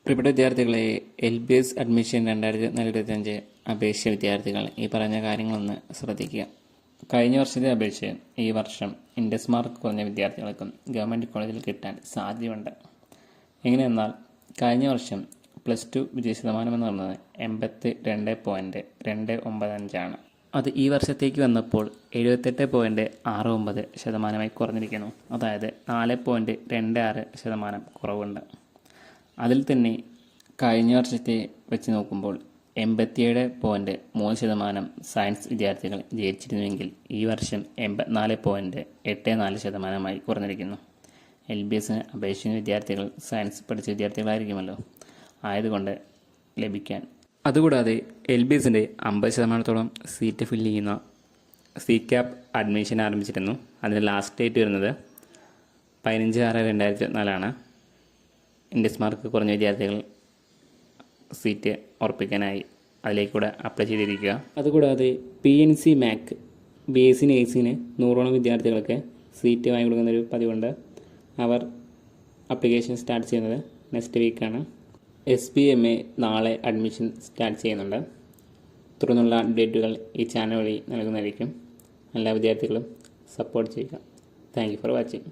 പ്രിയപ്പെട്ട വിദ്യാർത്ഥികളെ, LBS admission 2024-25 അപേക്ഷ വിദ്യാർത്ഥികൾ ഈ പറഞ്ഞ കാര്യങ്ങളൊന്ന് ശ്രദ്ധിക്കുക. കഴിഞ്ഞ വർഷത്തെ അപേക്ഷ ഈ വർഷം ഇൻഡെക്സ് മാർക്ക് കുറഞ്ഞ വിദ്യാർത്ഥികൾക്കും ഗവൺമെൻറ് കോളേജിൽ കിട്ടാൻ സാധ്യതയുണ്ട്. എങ്ങനെയെന്നാൽ കഴിഞ്ഞ വർഷം +2 വിജയശതമാനം എന്ന് പറഞ്ഞത് 82.295 ആണ്. അത് ഈ വർഷത്തേക്ക് വന്നപ്പോൾ 78.69% കുറഞ്ഞിരിക്കുന്നു. അതായത് 4.26% കുറവുണ്ട്. അതിൽ തന്നെ കഴിഞ്ഞ വർഷത്തെ വെച്ച് നോക്കുമ്പോൾ 87.3% സയൻസ് വിദ്യാർത്ഥികൾ ജയിച്ചിരുന്നുവെങ്കിൽ ഈ വർഷം 84.84% കുറഞ്ഞിരിക്കുന്നു. LBSന് അപേക്ഷിക്കുന്ന വിദ്യാർത്ഥികൾ സയൻസ് പഠിച്ച വിദ്യാർത്ഥികളായിരിക്കുമല്ലോ, ആയതുകൊണ്ട് ലഭിക്കാൻ. അതുകൂടാതെ LBSൻ്റെ 50%-ഓളം സീറ്റ് ഫില്ല് ചെയ്യുന്ന CCAP അഡ്മിഷൻ ആരംഭിച്ചിരുന്നു. അതിൻ്റെ ലാസ്റ്റ് ഡേറ്റ് വരുന്നത് 15/6/2024 ഇൻഡെക്സ് മാർക്ക് കുറഞ്ഞ വിദ്യാർത്ഥികൾ സീറ്റ് ഉറപ്പിക്കാനായി അതിലേക്കൂടെ അപ്ലൈ ചെയ്തിരിക്കുക. അതുകൂടാതെ PNC MAC BSc നേഴ്സിങ്ങിന് 100ഓളം വിദ്യാർത്ഥികൾക്ക് സീറ്റ് വാങ്ങി കൊടുക്കുന്നൊരു പതിവുണ്ട്. അവർ അപ്ലിക്കേഷൻ സ്റ്റാർട്ട് ചെയ്യുന്നത് നെക്സ്റ്റ് വീക്കാണ്. SBMA നാളെ അഡ്മിഷൻ സ്റ്റാർട്ട് ചെയ്യുന്നുണ്ട്. തുടർന്നുള്ള അപ്ഡേറ്റുകൾ ഈ ചാനൽ വഴി നൽകുന്നതായിരിക്കും. എല്ലാ വിദ്യാർത്ഥികളും സപ്പോർട്ട് ചെയ്യുക. Thank you for watching.